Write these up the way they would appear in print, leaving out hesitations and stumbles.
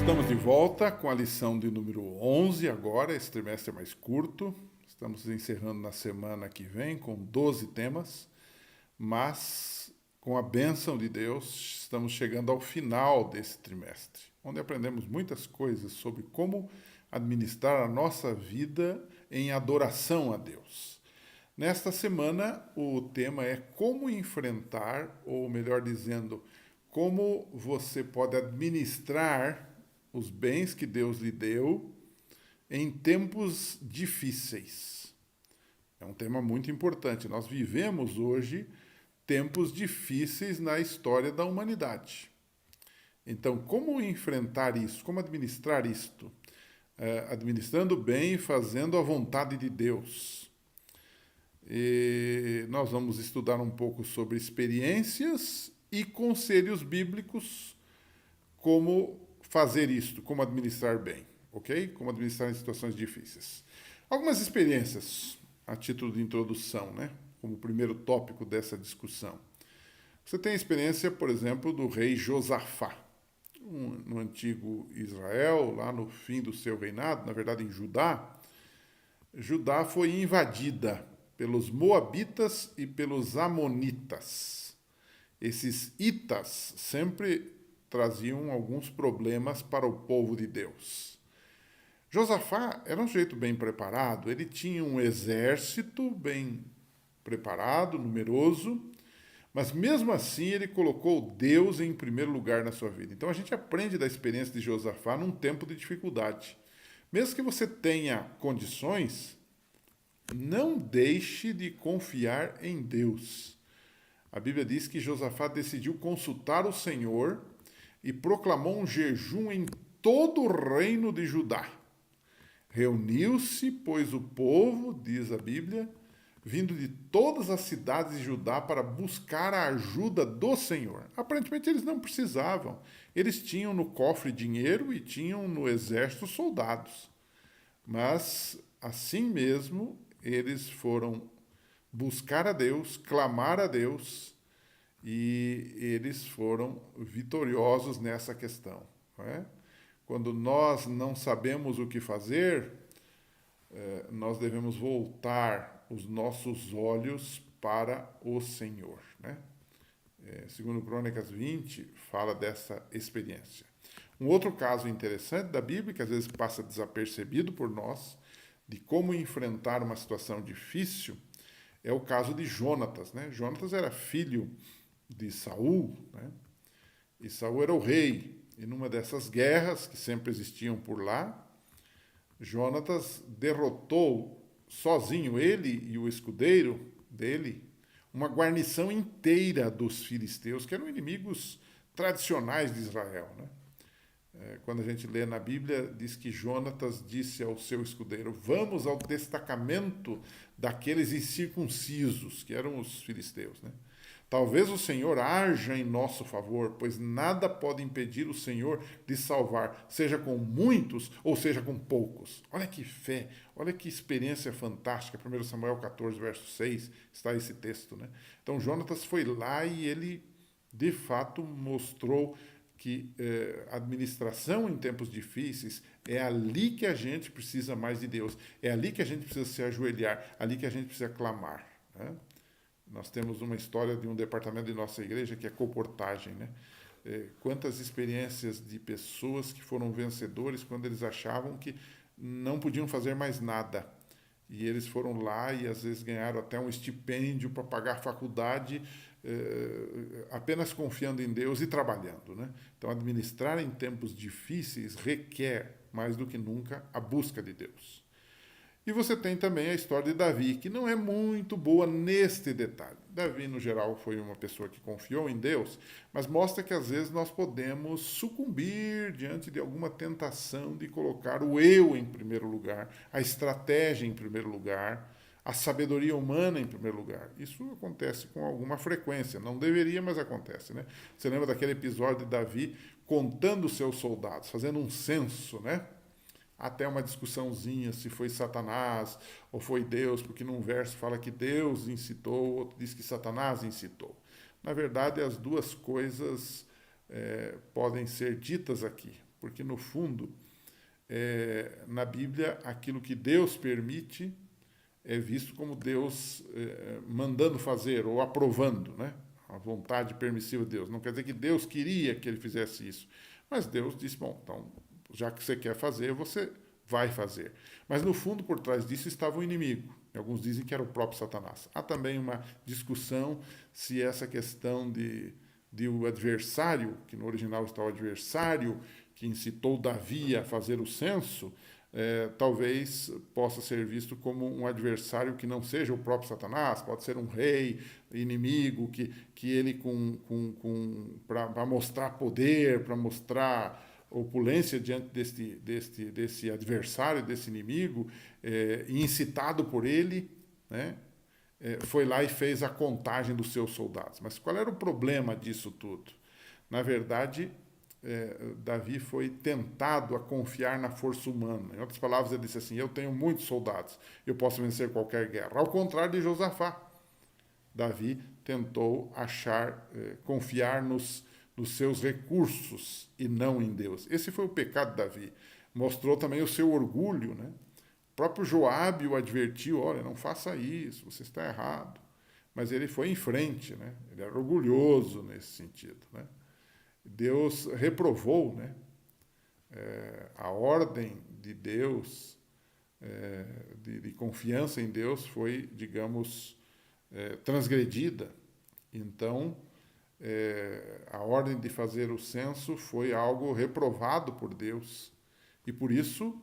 Estamos de volta com a lição de número 11 agora, esse trimestre é mais curto. Estamos encerrando na semana que vem com 12 temas, mas com a bênção de Deus estamos chegando ao final desse trimestre, onde aprendemos muitas coisas sobre como administrar a nossa vida em adoração a Deus. Nesta semana, o tema é como enfrentar, ou melhor dizendo, como você pode administrar os bens que Deus lhe deu em tempos difíceis. É um tema muito importante. Nós vivemos hoje tempos difíceis na história da humanidade. Então, como enfrentar isso? Como administrar isto? Administrando bem e fazendo a vontade de Deus. E nós vamos estudar um pouco sobre experiências e conselhos bíblicos, como fazer isto, como administrar bem, ok? Como administrar em situações difíceis. Algumas experiências, a título de introdução, né? Como primeiro tópico dessa discussão. Você tem a experiência, por exemplo, do rei Josafá, no antigo Israel, lá no fim do seu reinado, na verdade em Judá. Judá foi invadida pelos moabitas e pelos amonitas. Esses itas sempre traziam alguns problemas para o povo de Deus. Josafá era um sujeito bem preparado, ele tinha um exército bem preparado, numeroso, mas mesmo assim ele colocou Deus em primeiro lugar na sua vida. Então a gente aprende da experiência de Josafá num tempo de dificuldade. Mesmo que você tenha condições, não deixe de confiar em Deus. A Bíblia diz que Josafá decidiu consultar o Senhor e proclamou um jejum em todo o reino de Judá. Reuniu-se, pois, o povo, diz a Bíblia, vindo de todas as cidades de Judá para buscar a ajuda do Senhor. Aparentemente eles não precisavam. Eles tinham no cofre dinheiro e tinham no exército soldados. Mas, assim mesmo, eles foram buscar a Deus, clamar a Deus, e eles foram vitoriosos nessa questão. Não é? Quando nós não sabemos o que fazer, nós devemos voltar os nossos olhos para o Senhor. Né? Segundo Crônicas 20, fala dessa experiência. Um outro caso interessante da Bíblia, que às vezes passa desapercebido por nós, de como enfrentar uma situação difícil, é o caso de Jonatas. Né? Jonatas era filho de Saul, né? E Saul era o rei. E numa dessas guerras que sempre existiam por lá, Jonatas derrotou sozinho, ele e o escudeiro dele, uma guarnição inteira dos filisteus, que eram inimigos tradicionais de Israel. Né? Quando a gente lê na Bíblia, diz que Jonatas disse ao seu escudeiro: vamos ao destacamento daqueles incircuncisos, que eram os filisteus. Né? Talvez o Senhor haja em nosso favor, pois nada pode impedir o Senhor de salvar, seja com muitos ou seja com poucos. Olha que fé, olha que experiência fantástica. 1 Samuel 14, verso 6, está esse texto. Né? Então Jonatas foi lá e ele, de fato, mostrou que administração em tempos difíceis é ali que a gente precisa mais de Deus, é ali que a gente precisa se ajoelhar, ali que a gente precisa clamar. Né? Nós temos uma história de um departamento de nossa igreja que é comportagem, né? Quantas experiências de pessoas que foram vencedores quando eles achavam que não podiam fazer mais nada. E eles foram lá e às vezes ganharam até um estipêndio para pagar a faculdade, apenas confiando em Deus e trabalhando. Né? Então, administrar em tempos difíceis requer, mais do que nunca, a busca de Deus. E você tem também a história de Davi, que não é muito boa neste detalhe. Davi, no geral, foi uma pessoa que confiou em Deus, mas mostra que às vezes nós podemos sucumbir diante de alguma tentação de colocar o eu em primeiro lugar, a estratégia em primeiro lugar, a sabedoria humana em primeiro lugar. Isso acontece com alguma frequência. Não deveria, mas acontece. Né? Você lembra daquele episódio de Davi contando os seus soldados, fazendo um censo, né? Até uma discussãozinha se foi Satanás ou foi Deus, porque num verso fala que Deus incitou, outro diz que Satanás incitou. Na verdade, as duas coisas podem ser ditas aqui. porque no fundo, na Bíblia, aquilo que Deus permite é visto como Deus mandando fazer ou aprovando, né? A vontade permissiva de Deus. Não quer dizer que Deus queria que ele fizesse isso, mas Deus disse, bom, então, já que você quer fazer, você vai fazer. Mas no fundo, por trás disso, estava o inimigo. Alguns dizem que era o próprio Satanás. Há também uma discussão se essa questão de o adversário, que no original está o adversário, que incitou Davi a fazer o censo, talvez possa ser visto como um adversário que não seja o próprio Satanás, pode ser um rei inimigo, que ele, para mostrar poder, para mostrar opulência diante desse adversário, desse inimigo, incitado por ele, né, foi lá e fez a contagem dos seus soldados. Mas qual era o problema disso tudo? Na verdade, Davi foi tentado a confiar na força humana. Em outras palavras, ele disse assim, eu tenho muitos soldados, eu posso vencer qualquer guerra. Ao contrário de Josafá, Davi tentou confiar nos seus recursos e não em Deus. Esse foi o pecado de Davi. Mostrou também o seu orgulho, né? O próprio Joabe o advertiu, olha, não faça isso, você está errado. Mas ele foi em frente, né? Ele era orgulhoso nesse sentido, né? Deus reprovou, né? A ordem de Deus, de confiança em Deus, foi, digamos, transgredida. Então, a ordem de fazer o censo foi algo reprovado por Deus. E por isso,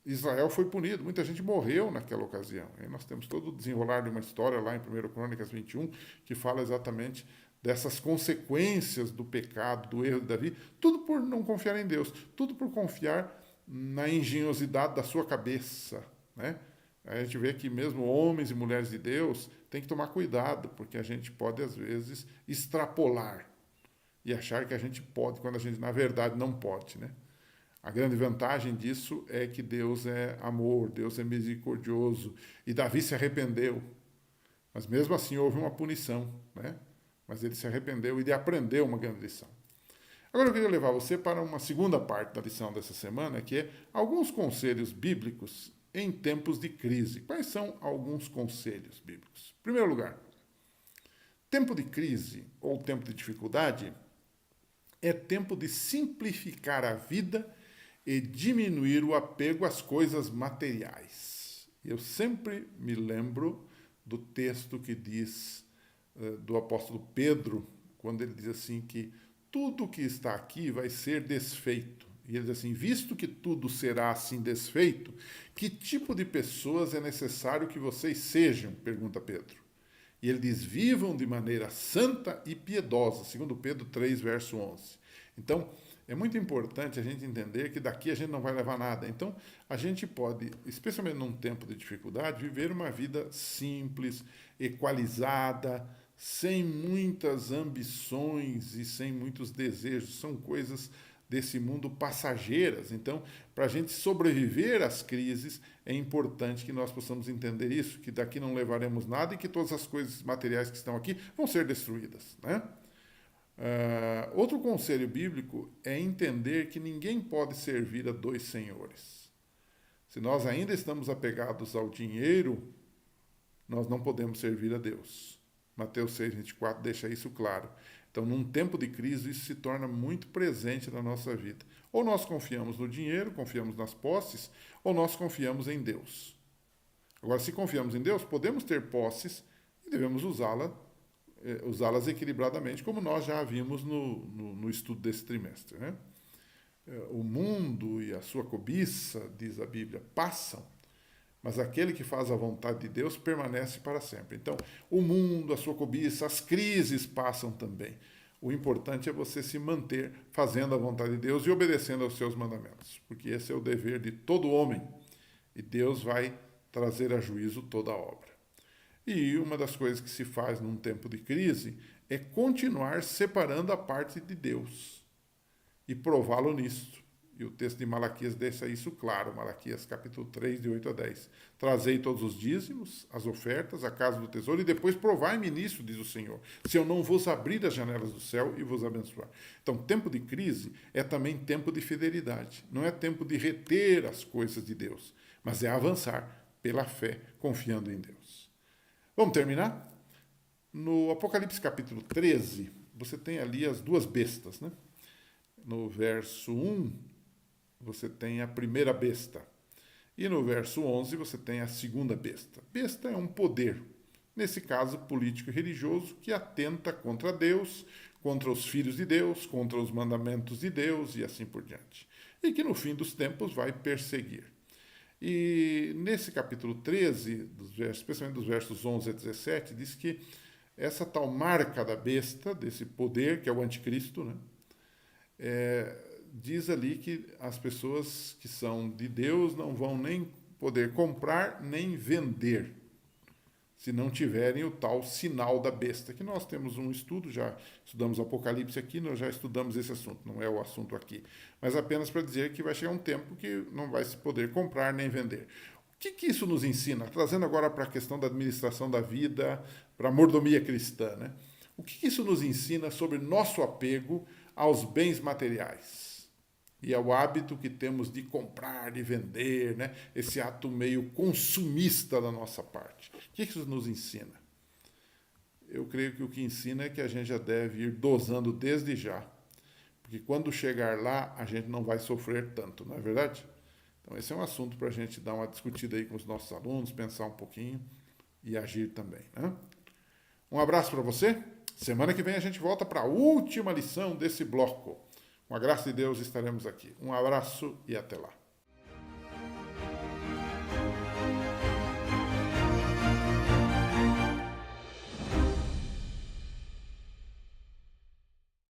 Israel foi punido. Muita gente morreu naquela ocasião. Aí nós temos todo o desenrolar de uma história lá em 1 Crônicas 21, que fala exatamente dessas consequências do pecado, do erro de Davi, tudo por não confiar em Deus, tudo por confiar na engenhosidade da sua cabeça, né? A gente vê que mesmo homens e mulheres de Deus têm que tomar cuidado, porque a gente pode, às vezes, extrapolar e achar que a gente pode, quando a gente, na verdade, não pode, né? A grande vantagem disso é que Deus é amor, Deus é misericordioso, e Davi se arrependeu, mas mesmo assim houve uma punição, né? Mas ele se arrependeu e ele aprendeu uma grande lição. Agora eu queria levar você para uma segunda parte da lição dessa semana, que é alguns conselhos bíblicos em tempos de crise. Quais são alguns conselhos bíblicos? Em primeiro lugar, tempo de crise ou tempo de dificuldade é tempo de simplificar a vida e diminuir o apego às coisas materiais. Eu sempre me lembro do texto que diz do apóstolo Pedro, quando ele diz assim que tudo que está aqui vai ser desfeito. E ele diz assim, visto que tudo será assim desfeito, que tipo de pessoas é necessário que vocês sejam? Pergunta Pedro. E ele diz, vivam de maneira santa e piedosa, segundo Pedro 3, verso 11. Então, é muito importante a gente entender que daqui a gente não vai levar nada. Então, a gente pode, especialmente num tempo de dificuldade, viver uma vida simples, equalizada, sem muitas ambições e sem muitos desejos. São coisas desse mundo passageiras. Então, para a gente sobreviver às crises, é importante que nós possamos entender isso, que daqui não levaremos nada e que todas as coisas materiais que estão aqui vão ser destruídas, né? Outro conselho bíblico é entender que ninguém pode servir a dois senhores. Se nós ainda estamos apegados ao dinheiro, nós não podemos servir a Deus. Mateus 6, 24 deixa isso claro. Então, num tempo de crise, isso se torna muito presente na nossa vida. Ou nós confiamos no dinheiro, confiamos nas posses, ou nós confiamos em Deus. Agora, se confiamos em Deus, podemos ter posses e devemos usá-las equilibradamente, como nós já vimos no estudo desse trimestre, né? O mundo e a sua cobiça, diz a Bíblia, passam, mas aquele que faz a vontade de Deus permanece para sempre. Então, o mundo, a sua cobiça, as crises passam também. O importante é você se manter fazendo a vontade de Deus e obedecendo aos seus mandamentos, porque esse é o dever de todo homem, e Deus vai trazer a juízo toda a obra. E uma das coisas que se faz num tempo de crise é continuar separando a parte de Deus e prová-lo nisto. E o texto de Malaquias deixa isso claro, Malaquias capítulo 3, de 8 a 10. Trazei todos os dízimos, as ofertas, a casa do tesouro, e depois provai-me nisso, diz o Senhor, se eu não vos abrir as janelas do céu e vos abençoar. Então, tempo de crise é também tempo de fidelidade. Não é tempo de reter as coisas de Deus, mas é avançar pela fé, confiando em Deus. Vamos terminar? No Apocalipse capítulo 13, você tem ali as duas bestas, né? No verso 1, você tem a primeira besta. E no verso 11, você tem a segunda besta. Besta é um poder, nesse caso político e religioso, que atenta contra Deus, contra os filhos de Deus, contra os mandamentos de Deus e assim por diante. E que no fim dos tempos vai perseguir. E nesse capítulo 13, especialmente dos versos 11 a 17, diz que essa tal marca da besta, desse poder, que é o anticristo, né? Diz ali que as pessoas que são de Deus não vão nem poder comprar nem vender, se não tiverem o tal sinal da besta, que nós temos um estudo, já estudamos Apocalipse aqui, nós já estudamos esse assunto, não é o assunto aqui, mas apenas para dizer que vai chegar um tempo que não vai se poder comprar nem vender. O que isso nos ensina? Trazendo agora para a questão da administração da vida, para a mordomia cristã, né? O que isso nos ensina sobre nosso apego aos bens materiais e ao hábito que temos de comprar e vender, né? Esse ato meio consumista da nossa parte. O que isso nos ensina? Eu creio que o que ensina é que a gente já deve ir dosando desde já, porque quando chegar lá, a gente não vai sofrer tanto, não é verdade? Então, esse é um assunto para a gente dar uma discutida aí com os nossos alunos, pensar um pouquinho e agir também, né? Um abraço para você. Semana que vem a gente volta para a última lição desse bloco. Com a graça de Deus estaremos aqui. Um abraço e até lá.